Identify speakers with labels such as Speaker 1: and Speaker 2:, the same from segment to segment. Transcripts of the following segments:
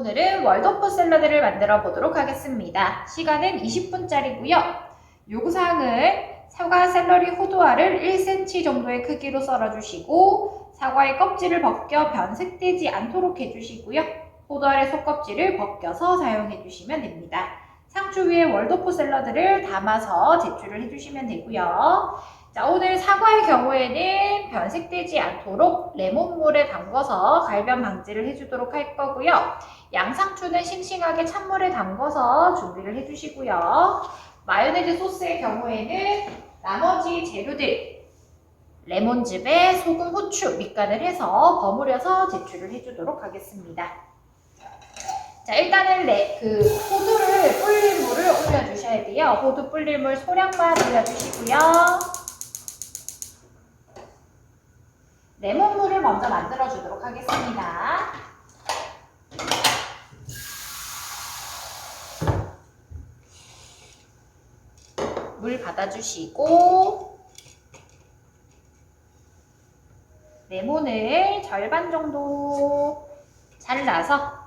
Speaker 1: 오늘은 월도프 샐러드를 만들어 보도록 하겠습니다. 시간은 20분짜리고요. 요구사항은 사과, 샐러리, 호두알을 1cm 정도의 크기로 썰어주시고 사과의 껍질을 벗겨 변색되지 않도록 해주시고요. 호두알의 속껍질을 벗겨서 사용해주시면 됩니다. 상추 위에 월도프 샐러드를 담아서 제출을 해주시면 되고요. 자, 오늘 사과의 경우에는 변색되지 않도록 레몬물에 담궈서 갈변 방지를 해주도록 할 거고요. 양상추는 싱싱하게 찬물에 담궈서 준비를 해주시고요. 마요네즈 소스의 경우에는 나머지 재료들 레몬즙에 소금, 후추, 밑간을 해서 버무려서 제출을 해주도록 하겠습니다. 자, 일단은 호두를 불릴 물을 올려주셔야 돼요. 호두 불릴 물 소량만 올려주시고요. 레몬물을 먼저 만들어 주도록 하겠습니다. 물 받아주시고 레몬을 절반 정도 잘라서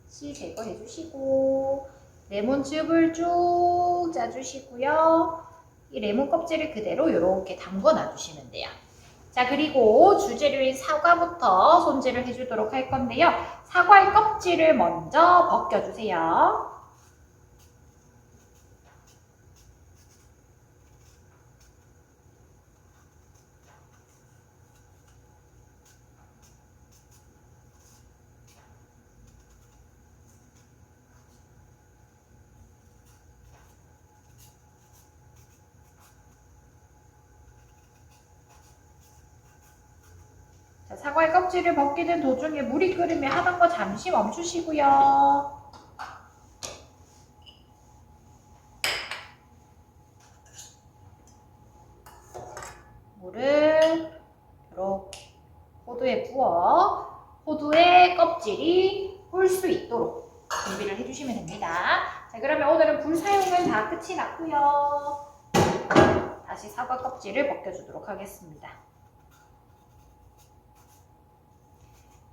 Speaker 1: 씨 제거해 주시고 레몬즙을 쭉 짜주시고요. 이 레몬 껍질을 그대로 이렇게 담궈 놔주시면 돼요. 자, 그리고 주재료인 사과부터 손질을 해주도록 할 건데요. 사과의 껍질을 먼저 벗겨주세요. 자, 사과의 껍질을 벗기는 도중에 물이 끓으면 하던 거 잠시 멈추시고요. 물을 이렇게 호두에 부어 호두의 껍질이 볼 수 있도록 준비를 해주시면 됩니다. 자, 그러면 오늘은 불 사용은 다 끝이 났고요. 다시 사과 껍질을 벗겨주도록 하겠습니다.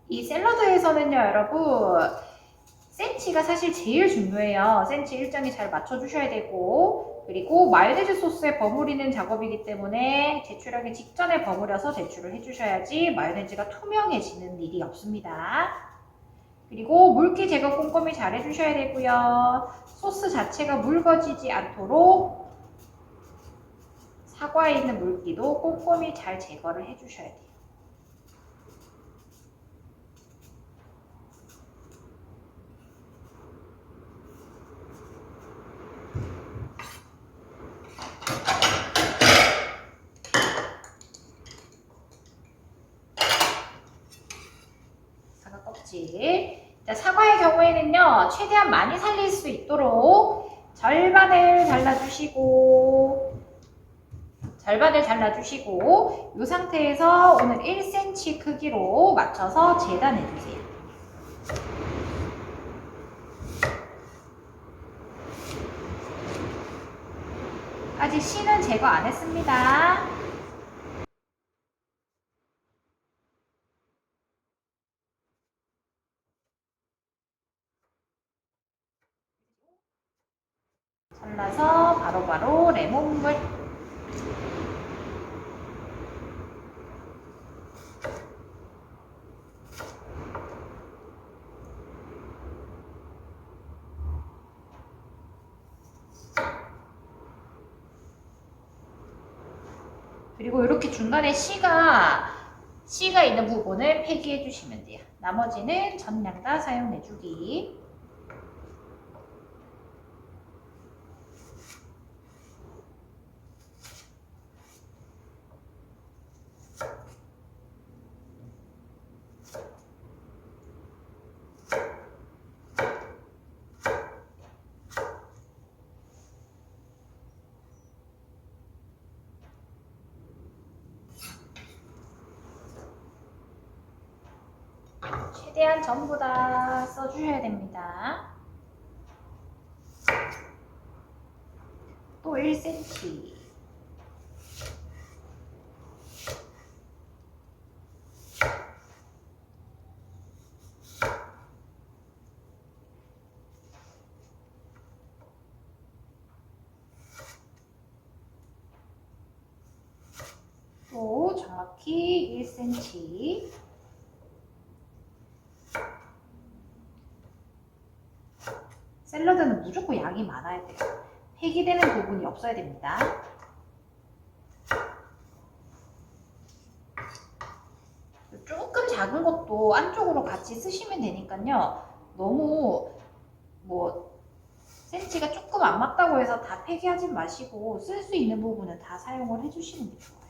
Speaker 1: 이 샐러드에서는요, 여러분, 센치가 사실 제일 중요해요. 센치 일정이 잘 맞춰주셔야 되고, 그리고 마요네즈 소스에 버무리는 작업이기 때문에 제출하기 직전에 버무려서 제출을 해주셔야지 마요네즈가 투명해지는 일이 없습니다. 그리고 물기 제거 꼼꼼히 잘 해주셔야 되고요. 소스 자체가 묽어지지 않도록 사과에 있는 물기도 꼼꼼히 잘 제거를 해주셔야 돼요. 사과 껍질. 자, 사과의 경우에는요, 최대한 많이 살릴 수 있도록 절반을 잘라주시고 이 상태에서 오늘 1cm 크기로 맞춰서 재단해주세요. 아직 씨는 제거 안 했습니다. 잘라서 바로바로 레몬물 그리고 이렇게 중간에 씨가 있는 부분을 폐기해 주시면 돼요. 나머지는 전량 다 사용해주기. 최대한 전부 다 써주셔야 됩니다. 또 1cm 정확히 1cm. 샐러드는 무조건 양이 많아야 돼요. 폐기되는 부분이 없어야 됩니다. 조금 작은 것도 안쪽으로 같이 쓰시면 되니까요. 너무 센치가 조금 안 맞다고 해서 다 폐기하지 마시고 쓸 수 있는 부분은 다 사용을 해주시는 게 좋아요.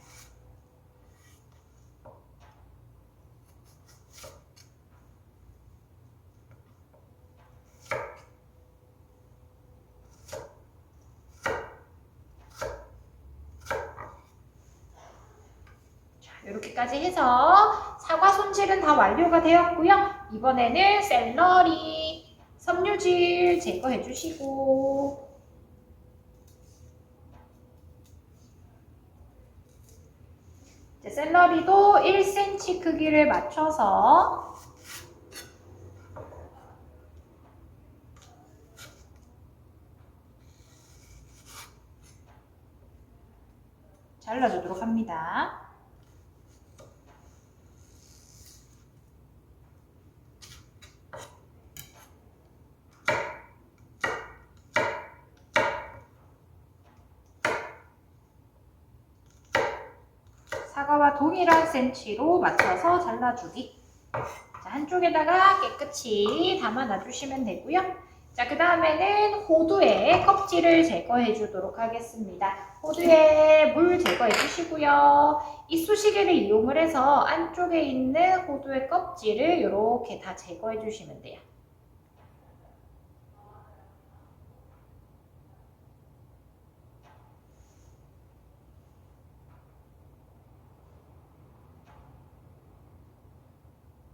Speaker 1: 이렇게까지 해서 사과 손질은 다 완료가 되었고요. 이번에는 샐러리, 섬유질 제거해 주시고 이제 샐러리도 1cm 크기를 맞춰서 잘라주도록 합니다. 사과와 동일한 센치로 맞춰서 잘라주기. 자, 한쪽에다가 깨끗이 담아 놔주시면 되고요. 자, 그 다음에는 호두의 껍질을 제거해 주도록 하겠습니다. 호두에 물 제거해 주시고요. 이쑤시개를 이용을 해서 안쪽에 있는 호두의 껍질을 이렇게 다 제거해 주시면 돼요.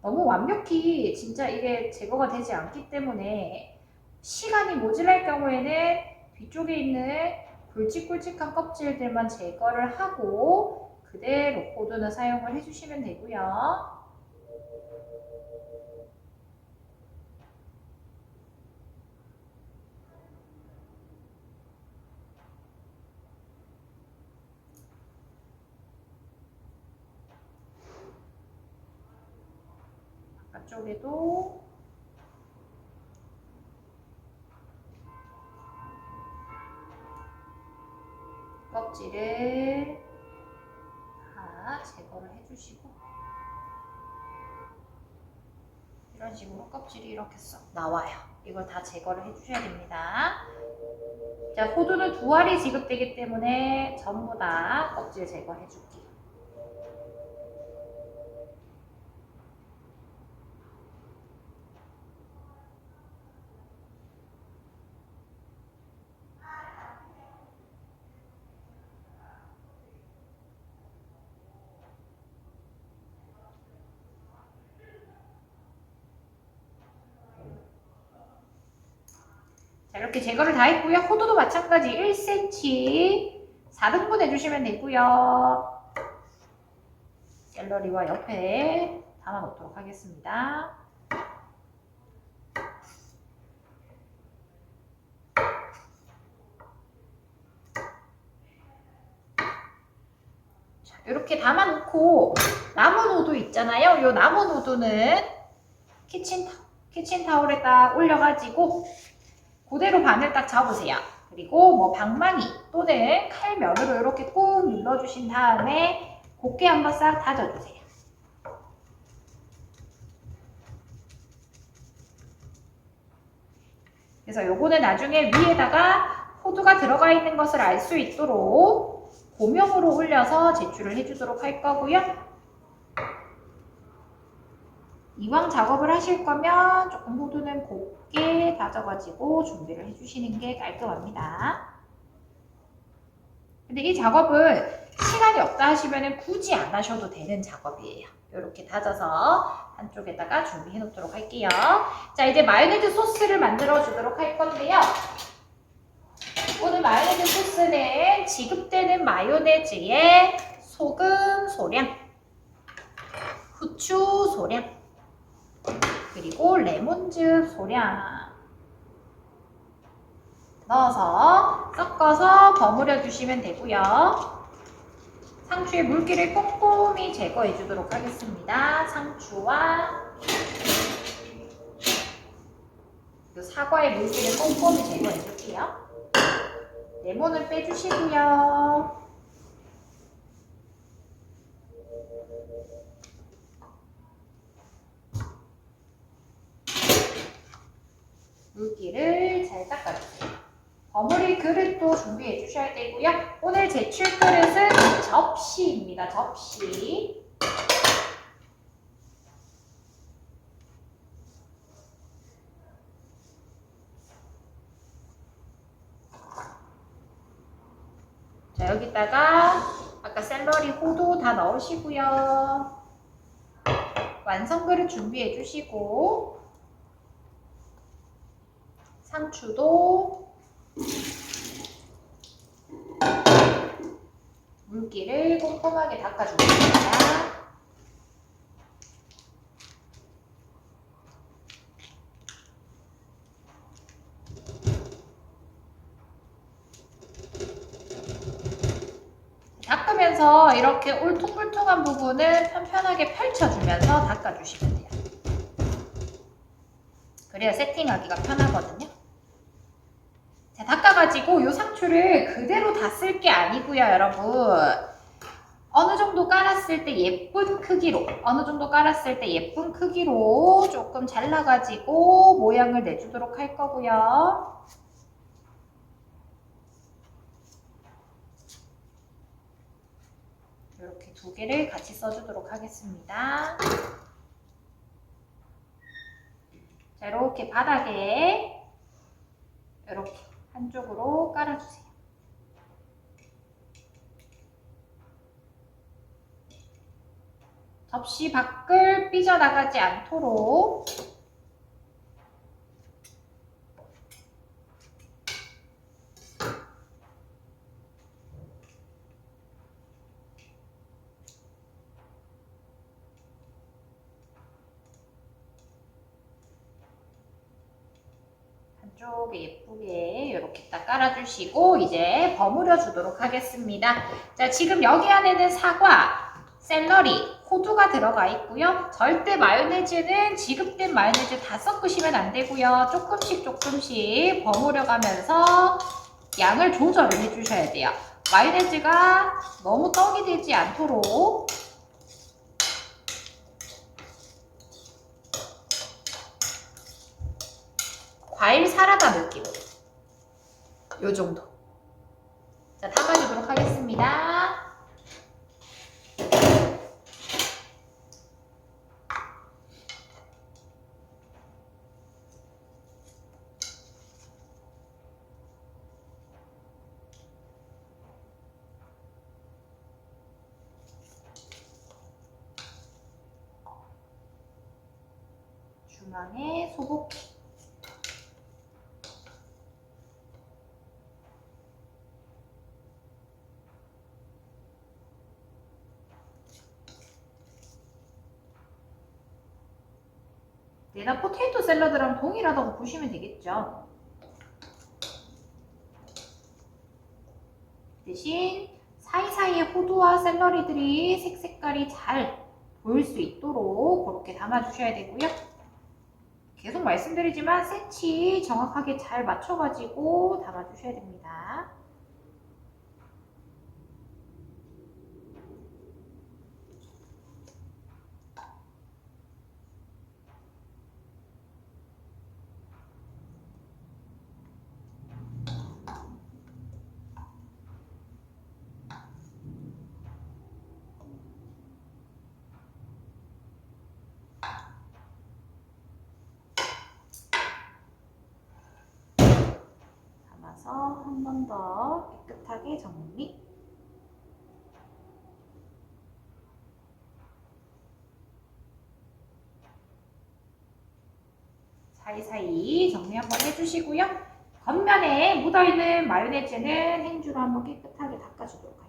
Speaker 1: 너무 완벽히 진짜 이게 제거가 되지 않기 때문에 시간이 모자랄 경우에는 뒤쪽에 있는 굵직굵직한 껍질들만 제거를 하고 그대로 호두는 사용을 해주시면 되고요. 바깥쪽에도 껍질을 다 제거를 해주시고 이런 식으로 껍질이 이렇게 쏙 나와요. 이걸 다 제거를 해주셔야 됩니다. 자, 호두는 두 알이 지급되기 때문에 전부 다 껍질 제거해줄게요. 자, 이렇게 제거를 다 했고요. 호두도 마찬가지 1cm 4등분 해주시면 되고요. 샐러리와 옆에 담아 놓도록 하겠습니다. 자, 이렇게 담아 놓고 남은 호두 있잖아요. 이 남은 호두는 키친타올에 딱 올려가지고 그대로 반을 딱 잡으세요. 그리고 뭐 방망이 또는 칼면으로 이렇게 꾹 눌러주신 다음에 곱게 한번 싹 다져주세요. 그래서 요거는 나중에 위에다가 호두가 들어가 있는 것을 알 수 있도록 고명으로 올려서 제출을 해주도록 할 거고요. 이왕 작업을 하실 거면 조금 호두는 곱게 다져가지고 준비를 해주시는 게 깔끔합니다. 근데 이 작업은 시간이 없다 하시면 굳이 안 하셔도 되는 작업이에요. 이렇게 다져서 한쪽에다가 준비해 놓도록 할게요. 자, 이제 마요네즈 소스를 만들어 주도록 할 건데요. 오늘 마요네즈 소스는 지급되는 마요네즈에 소금 소량, 후추 소량, 그리고 레몬즙 소량 넣어서 섞어서 버무려 주시면 되고요. 상추의 물기를 꼼꼼히 제거해 주도록 하겠습니다. 상추와 사과의 물기를 꼼꼼히 제거해 줄게요. 레몬을 빼주시고요. 물기를 잘 닦아주세요. 버무릴 그릇도 준비해 주셔야 되고요. 오늘 제출 그릇은 접시입니다. 접시. 자, 여기다가 아까 샐러리 호두 다 넣으시고요. 완성 그릇 준비해 주시고 상추도 물기를 꼼꼼하게 닦아주겠습니다. 닦으면서 이렇게 울퉁불퉁한 부분을 편편하게 펼쳐주면서 닦아주시면 돼요. 그래야 세팅하기가 편하거든요. 자, 닦아가지고 이 상추를 그대로 다 쓸 게 아니고요, 여러분. 어느 정도 깔았을 때 예쁜 크기로, 조금 잘라가지고 모양을 내주도록 할 거고요. 이렇게 두 개를 같이 써주도록 하겠습니다. 자, 이렇게 바닥에 이렇게 한쪽으로 깔아주세요. 접시 밖을 삐져나가지 않도록 한쪽에 예쁘게 이렇게 딱 깔아주시고 이제 버무려 주도록 하겠습니다. 자, 지금 여기 안에는 사과, 샐러리, 호두가 들어가 있고요. 절대 마요네즈는 지급된 마요네즈 다 섞으시면 안 되고요. 조금씩 버무려 가면서 양을 조절을 해주셔야 돼요. 마요네즈가 너무 떡이 되지 않도록 과일 사라다 느낌으로 요 정도. 자, 담아주도록 하겠습니다. 중앙에 소복기. 얘나 포테이토 샐러드랑 동일하다고 보시면 되겠죠. 대신 사이사이에 호두와 샐러리들이 색깔이 잘 보일 수 있도록 그렇게 담아주셔야 되고요. 계속 말씀드리지만 센치 정확하게 잘 맞춰가지고 담아주셔야 됩니다. 한 번 더 깨끗하게 정리. 사이사이 정리 한번 해주시고요. 겉면에 묻어있는 마요네즈는 행주로 한번 깨끗하게 닦아주도록 할게요.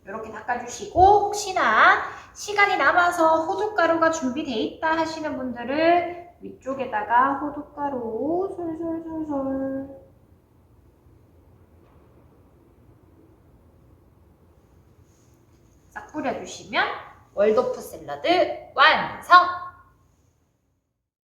Speaker 1: 이렇게 닦아주시고 혹시나 시간이 남아서 호두가루가 준비되어 있다 하시는 분들은 위쪽에다가 호두가루 솔솔솔솔 싹 뿌려주시면 월도프 샐러드 완성!